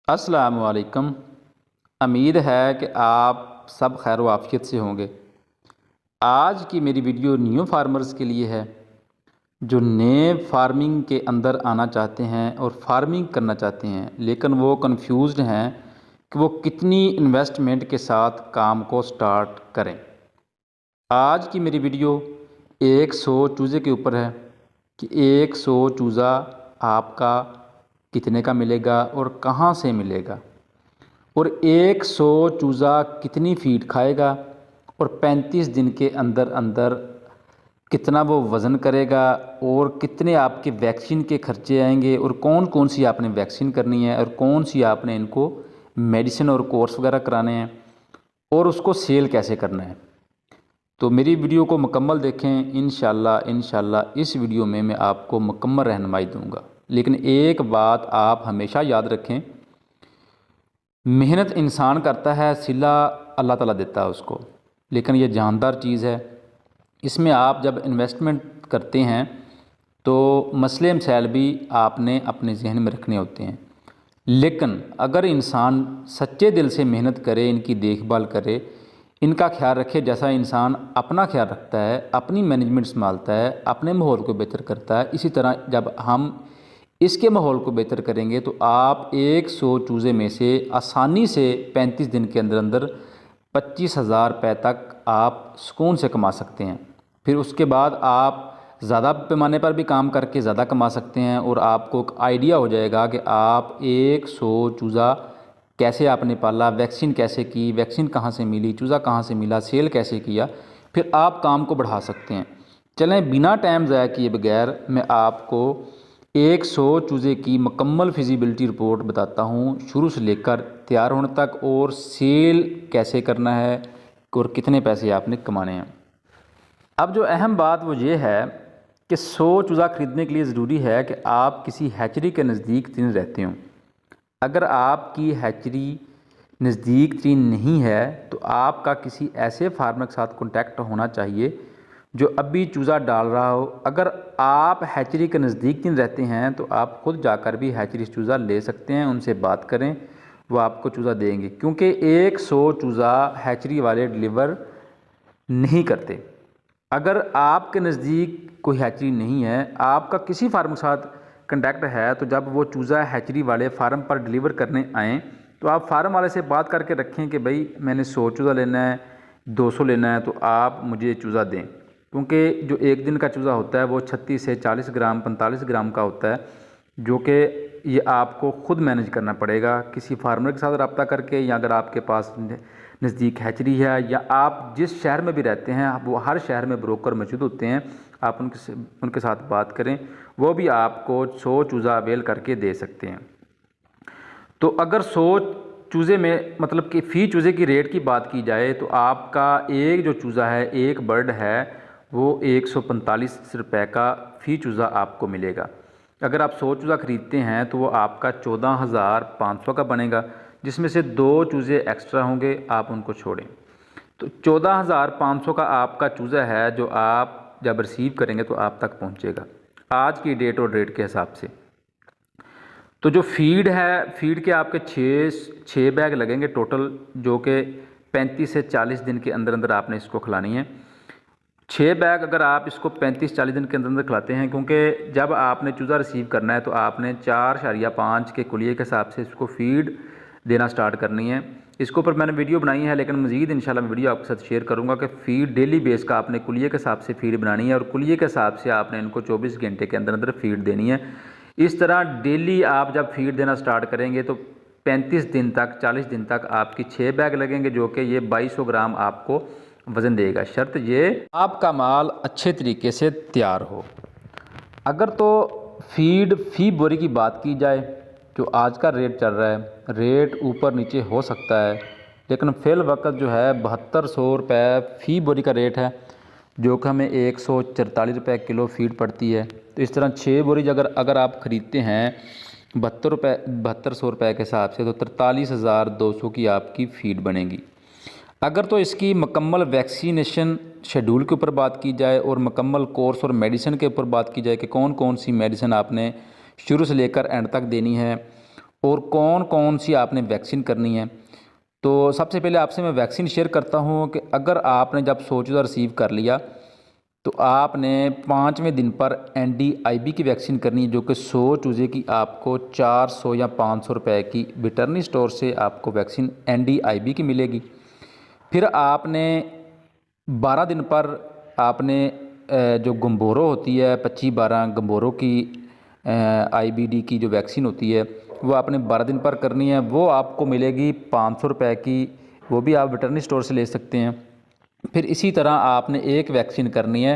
अस्सलाम वालेकुम। उम्मीद है कि आप सब खैर व आफ़ियत से होंगे। आज की मेरी वीडियो न्यू फार्मर्स के लिए है, जो नए फार्मिंग के अंदर आना चाहते हैं और फार्मिंग करना चाहते हैं, लेकिन वो कन्फ्यूज़्ड हैं कि वो कितनी इन्वेस्टमेंट के साथ काम को स्टार्ट करें। आज की मेरी वीडियो 100 चूज़े के ऊपर है कि 100 चूज़ा आपका कितने का मिलेगा और कहाँ से मिलेगा, और 100 चूज़ा कितनी फीड खाएगा और 35 दिन के अंदर अंदर कितना वो वज़न करेगा और कितने आपके वैक्सीन के खर्चे आएंगे और कौन कौन सी आपने वैक्सीन करनी है और कौन सी आपने इनको मेडिसिन और कोर्स वगैरह कराने हैं और उसको सेल कैसे करना है। तो मेरी वीडियो को मुकम्मल देखें। इंशाल्लाह इस वीडियो में मैं आपको मुकम्मल रहनुमाई दूंगा। लेकिन एक बात आप हमेशा याद रखें, मेहनत इंसान करता है, सिला अल्लाह ताला देता है उसको, लेकिन ये जानदार चीज़ है। इसमें आप जब इन्वेस्टमेंट करते हैं तो मसले मसाइल भी आपने अपने जहन में रखने होते हैं। लेकिन अगर इंसान सच्चे दिल से मेहनत करे, इनकी देखभाल करे, इनका ख्याल रखे, जैसा इंसान अपना ख्याल रखता है, अपनी मैनेजमेंट संभालता है, अपने माहौल को बेहतर करता है, इसी तरह जब हम इसके माहौल को बेहतर करेंगे तो आप 100 चूज़े में से आसानी से 35 दिन के अंदर अंदर 25,000 रुपये तक आप सुकून से कमा सकते हैं। फिर उसके बाद आप ज़्यादा पैमाने पर भी काम करके ज़्यादा कमा सकते हैं और आपको एक आइडिया हो जाएगा कि आप 100 चूज़ा कैसे आपने पाला, वैक्सीन कैसे की, वैक्सीन कहाँ से मिली, चूज़ा कहाँ से मिला, सेल कैसे किया, फिर आप काम को बढ़ा सकते हैं। चलें, बिना टाइम ज़ाया किए बगैर मैं आपको 100 चूज़े की मुकम्मल फिजिबिलिटी रिपोर्ट बताता हूँ, शुरू से लेकर तैयार होने तक, और सेल कैसे करना है और कितने पैसे आपने कमाने हैं। अब जो अहम बात वो ये है कि 100 चूज़ा ख़रीदने के लिए ज़रूरी है कि आप किसी हैचरी के नज़दीक तीन रहते हों। अगर आपकी हैचरी नज़दीक तीन नहीं है तो आपका किसी ऐसे फार्मर के साथ कॉन्टैक्ट होना चाहिए जो अभी चूज़ा डाल रहा हो। अगर आप हैचरी के नज़दीक तीन रहते हैं तो आप ख़ुद जाकर भी हैचरी से चूज़ा ले सकते हैं, उनसे बात करें, वो आपको चूज़ा देंगे, क्योंकि 100 चूज़ा हैचरी वाले डिलीवर नहीं करते। अगर आपके नज़दीक कोई हैचरी नहीं है, आपका किसी फार्म के साथ कंटैक्ट है, तो जब वो चूज़ा हैचरी वाले फार्म पर डिलीवर करने आएँ तो आप फार्म वाले से बात करके रखें कि भाई मैंने 100 चूज़ा लेना है, 200 लेना है, तो आप मुझे चूज़ा दें। क्योंकि जो एक दिन का चूज़ा होता है वो 36 से 40 ग्राम 45 ग्राम का होता है, जो कि ये आपको ख़ुद मैनेज करना पड़ेगा किसी फार्मर के साथ रब्ता करके, या अगर आपके पास नज़दीक हैचरी है या आप जिस शहर में भी रहते हैं वो हर शहर में ब्रोकर मौजूद होते हैं, आप उनके साथ बात करें, वो भी आपको 100 चूज़ा अवेल करके दे सकते हैं। तो अगर 100 चूज़े में मतलब कि फ़ी चूज़े की रेट की बात की जाए तो आपका एक जो चूज़ा है, एक बर्ड है, वो 145 रुपये का फ़ी चूज़ा आपको मिलेगा। अगर आप 100 चूज़ा ख़रीदते हैं तो वो आपका 14,500 का बनेगा, जिसमें से 2 चूज़े एक्स्ट्रा होंगे, आप उनको छोड़ें। तो 14,500 का आपका चूज़ा है जो आप जब रिसीव करेंगे तो आप तक पहुंचेगा आज की डेट और रेट के हिसाब से। तो जो फीड है, फीड के आपके 6 बैग लगेंगे टोटल, जो कि 35 से 40 दिन के अंदर अंदर आपने इसको खिलानी है। 6 बैग अगर आप इसको 35-40 दिन के अंदर अंदर खिलाते हैं, क्योंकि जब आपने चूज़ा रिसीव करना है तो आपने 4.5 के कुलिये के हिसाब से इसको फीड देना स्टार्ट करनी है। इसके ऊपर मैंने वीडियो बनाई है, लेकिन मज़ीद इंशाल्लाह मैं वीडियो आपके साथ शेयर करूंगा कि फ़ीड डेली बेस का आपने कुलिये के हिसाब से फ़ीड बनानी है और कुलिये के हिसाब से आपने इनको 24 घंटे के अंदर अंदर फ़ीड देनी है। इस तरह डेली आप जब फ़ीड देना स्टार्ट करेंगे तो 35 दिन तक 40 दिन तक आपकी 6 बैग लगेंगे, जो कि ये 2200 ग्राम आपको वज़न देगा, शर्त ये आपका माल अच्छे तरीके से तैयार हो। अगर तो फ़ीड फ़ी बोरी की बात की जाए, जो आज का रेट चल रहा है, रेट ऊपर नीचे हो सकता है, लेकिन फ़िल वक्त जो है 7200 रुपये फ़ी बोरी का रेट है, जो कि हमें 144 रुपये किलो फ़ीड पड़ती है। तो इस तरह 6 बोरी अगर आप ख़रीदते हैं 7200 रुपये के हिसाब से, तो 43,200 की आपकी फ़ीड बनेगी। अगर तो इसकी मुकम्मल वैक्सीनेशन शेड्यूल के ऊपर बात की जाए और मुकम्मल कोर्स और मेडिसिन के ऊपर बात की जाए कि कौन कौन सी मेडिसिन आपने शुरू से लेकर एंड तक देनी है, और कौन कौन सी आपने वैक्सीन करनी है। तो सबसे पहले आपसे मैं वैक्सीन शेयर करता हूँ कि अगर आपने जब 100 चूज़ा रिसीव कर लिया तो आपने 5वें दिन पर NDIB की वैक्सीन करनी है, जो कि 100 चूज़े की आपको 400 या 500 रुपए की वेटरनरी स्टोर से आपको वैक्सीन NDIB की मिलेगी। फिर आपने 12 दिन पर आपने जो गम्बोरो होती है 25-12 गम्बोरो की IBD की जो वैक्सीन होती है वो आपने 12 दिन पर करनी है। वो आपको मिलेगी 500 रुपए की, वो भी आप वेटरनरी स्टोर से ले सकते हैं। फिर इसी तरह आपने एक वैक्सीन करनी है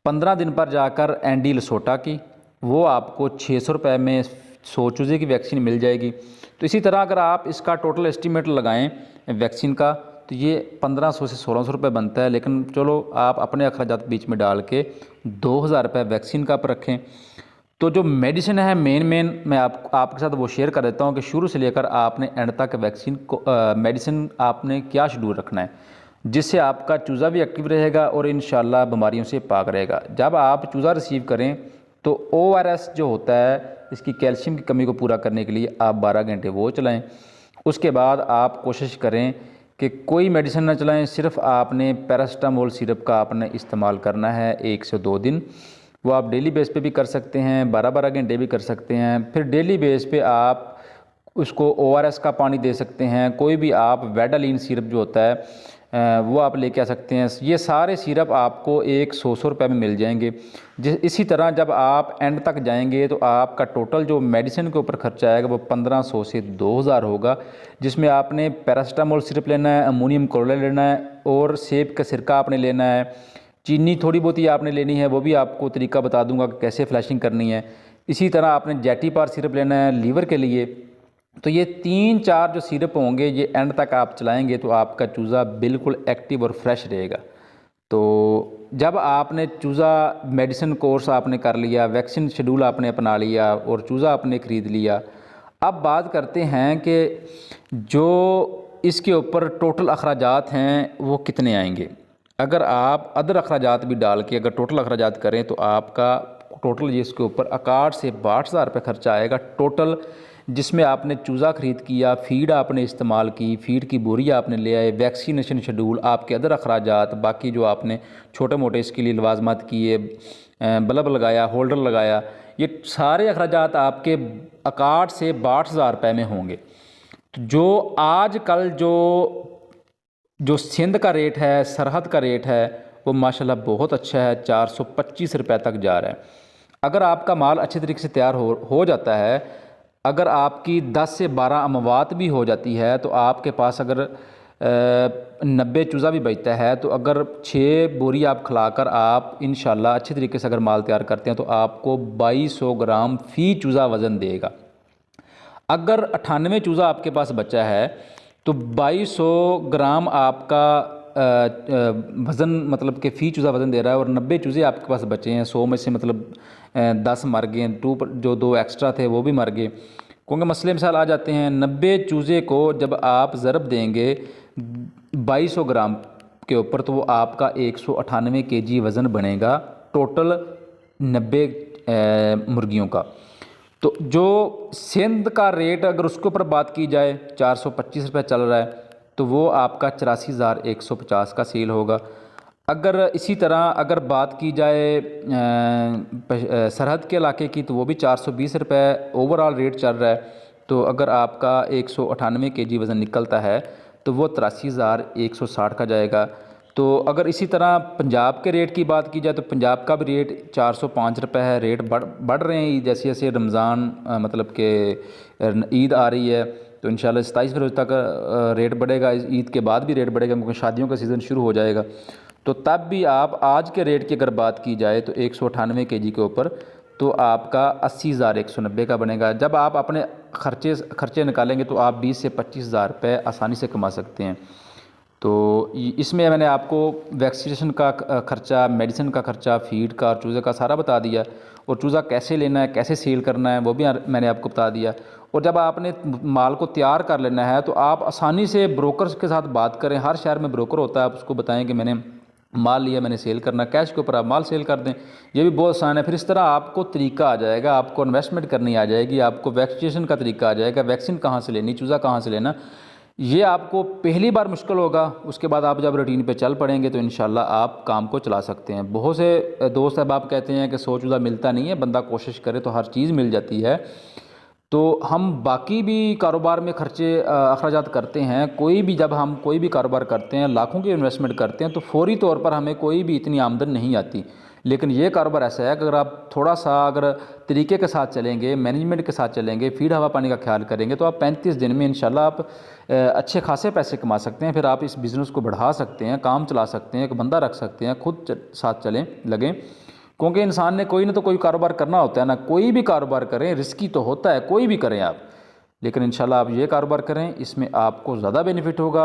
15 दिन पर जाकर ND लसोटा की, वो आपको 600 रुपये में 100 चूज़े की वैक्सीन मिल जाएगी। तो इसी तरह अगर आप इसका टोटल एस्टीमेट लगाएं वैक्सीन का तो ये 1500 से 1600 रुपये बनता है, लेकिन चलो आप अपने अखराजात बीच में डाल के 2000 रुपये वैक्सीन का पर रखें। तो जो मेडिसिन है मेन मैं आपके साथ वो शेयर कर देता हूँ कि शुरू से लेकर आपने एंड तक वैक्सीन को मेडिसिन आपने क्या शेड्यूल रखना है, जिससे आपका चूज़ा भी एक्टिव रहेगा और इंशाल्लाह बीमारियों से पाक रहेगा। जब आप चूज़ा रिसीव करें तो ORS जो होता है इसकी कैल्शियम की कमी को पूरा करने के लिए आप 12 घंटे वो चलाएं। उसके बाद आप कोशिश करें कि कोई मेडिसिन ना चलाएं, सिर्फ आपने पैरास्टामोल सिरप का आपने इस्तेमाल करना है 1 से 2 दिन। वो आप डेली बेस पे भी कर सकते हैं, 12-12 घंटे भी कर सकते हैं। फिर डेली बेस पे आप उसको ORS का पानी दे सकते हैं, कोई भी आप वेडालीन सिरप जो होता है वो आप लेके आ सकते हैं। ये सारे सिरप आपको 100 रुपये में मिल जाएंगे। इसी तरह जब आप एंड तक जाएंगे तो आपका टोटल जो मेडिसिन के ऊपर खर्चा आएगा वो 1500 से 2000 होगा, जिसमें आपने पैरास्टामोल सिरप लेना है, अमोनियम क्लोराइड लेना है और सेब का सिरका आपने लेना है। चीनी थोड़ी बहुत ही आपने लेनी है, वो भी आपको तरीका बता दूंगा कि कैसे फ्लैशिंग करनी है। इसी तरह आपने जैटीपार सिरप लेना है लीवर के लिए। तो ये 3-4 जो सिरप होंगे ये एंड तक आप चलाएंगे तो आपका चूज़ा बिल्कुल एक्टिव और फ्रेश रहेगा। तो जब आपने चूज़ा मेडिसिन कोर्स आपने कर लिया, वैक्सीन शेड्यूल आपने अपना लिया और चूज़ा आपने ख़रीद लिया, अब बात करते हैं कि जो इसके ऊपर टोटल अखराजात हैं वो कितने आएंगे। अगर आप अदर अखराजात भी डाल के अगर टोटल अखराजात करें तो आपका टोटल ये इसके ऊपर 61 से 62 रुपये खर्चा आएगा टोटल, जिसमें आपने चूज़ा ख़रीद किया, फीड आपने इस्तेमाल की, फीड की बोरी आपने ले आए, वैक्सीनेशन शेड्यूल, आपके अदर अखराजात, बाकी जो आपने छोटे मोटे इसके लिए लवाजमात किए, बल्ब लगाया, होल्डर लगाया, ये सारे अखराजात आपके 61 से 62 रुपये में होंगे। तो जो आज कल जो सिंध का रेट है, सरहद का रेट है, वो माशाल्लाह बहुत अच्छा है, 425 रुपये तक जा रहा है। अगर आपका माल अच्छे तरीके से तैयार हो जाता है, अगर आपकी 10 से 12 अमवात भी हो जाती है तो आपके पास अगर 90 चूज़ा भी बचता है, तो अगर 6 बोरी आप खिलाकर आप इंशाल्लाह अच्छे तरीके से अगर माल तैयार करते हैं तो आपको 2200 ग्राम फ़ी चूज़ा वज़न देगा। अगर 98 चूज़ा आपके पास बचा है तो 2200 ग्राम आपका वज़न मतलब कि फ़ी चूज़ा वज़न दे रहा है, और 90 चूज़े आपके पास बचे हैं, 100 में से मतलब 10 मर गए, जो 2 एक्स्ट्रा थे वो भी मर गए, क्योंकि मसले मिसाल आ जाते हैं। 90 चूज़े को जब आप ज़रब देंगे 2200 ग्राम के ऊपर तो वो आपका 198 kg वज़न बनेगा टोटल 90 मुर्गियों का। तो जो सिंध का रेट अगर उसके ऊपर बात की जाए 425 रुपये चल रहा है तो वो आपका 84,150 का सेल होगा। अगर इसी तरह अगर बात की जाए सरहद के इलाके की तो वो भी 420 रुपये ओवरऑल रेट चल रहा है। तो अगर आपका 198 kg वज़न निकलता है तो वो 83,160 का जाएगा। तो अगर इसी तरह पंजाब के रेट की बात की जाए तो पंजाब का भी रेट 405 रुपये है। रेट बढ़ रहे हैं जैसे जैसे रमज़ान मतलब कि ईद आ रही है, तो इंशाल्लाह 27 फरवरी तक रेट बढ़ेगा। ईद के बाद भी रेट बढ़ेगा क्योंकि शादियों का सीज़न शुरू हो जाएगा। तो तब भी आप आज के रेट की अगर बात की जाए तो 198 kg के ऊपर तो आपका 80,190 का बनेगा। जब आप अपने खर्चे निकालेंगे तो आप 20 से 25,000 रुपये आसानी से कमा सकते हैं। तो इसमें मैंने आपको वैक्सीनेशन का खर्चा, मेडिसिन का खर्चा, फीड का और चूज़े का सारा बता दिया, और चूज़ा कैसे लेना है, कैसे सेल करना है वो भी मैंने आपको बता दिया। और जब आपने माल को तैयार कर लेना है तो आप आसानी से ब्रोकर के साथ बात करें। हर शहर में ब्रोकर होता है, आप उसको बताएं कि मैंने माल लिया मैंने सेल करना, कैश के ऊपर आप माल सेल कर दें, ये भी बहुत आसान है। फिर इस तरह आपको तरीका आ जाएगा, आपको इन्वेस्टमेंट करनी आ जाएगी, आपको वैक्सीनेशन का तरीका आ जाएगा, वैक्सीन कहाँ से लेनी, चूज़ा कहाँ से लेना। ये आपको पहली बार मुश्किल होगा, उसके बाद आप जब रूटीन पे चल पड़ेंगे तो इंशाल्लाह आप काम को चला सकते हैं। बहुत से दोस्त अहबाब कहते हैं कि 100 चूज़ा मिलता नहीं है, बंदा कोशिश करे तो हर चीज़ मिल जाती है। तो हम बाकी भी कारोबार में खर्चे अखराजात करते हैं, कोई भी जब हम कोई भी कारोबार करते हैं, लाखों की इन्वेस्टमेंट करते हैं, तो फ़ौरी तौर पर हमें कोई भी इतनी आमदन नहीं आती। लेकिन ये कारोबार ऐसा है कि अगर आप थोड़ा सा अगर तरीके के साथ चलेंगे, मैनेजमेंट के साथ चलेंगे, फीड हवा पानी का ख्याल करेंगे, तो आप 35 दिन में इंशाल्लाह आप अच्छे खासे पैसे कमा सकते हैं। फिर आप इस बिज़नेस को बढ़ा सकते हैं, काम चला सकते हैं, एक बंदा रख सकते हैं, खुद साथ चलें लगें। क्योंकि इंसान ने कोई ना तो कोई कारोबार करना होता है ना, कोई भी कारोबार करें रिस्की तो होता है, कोई भी करें आप, लेकिन इंशाल्लाह आप ये कारोबार करें, इसमें आपको ज़्यादा बेनिफिट होगा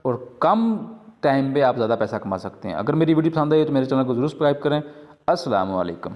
और कम टाइम में आप ज़्यादा पैसा कमा सकते हैं। अगर मेरी वीडियो पसंद आई तो मेरे चैनल को ज़रूर सब्सक्राइब करें। अस्सलामु अलैकुम।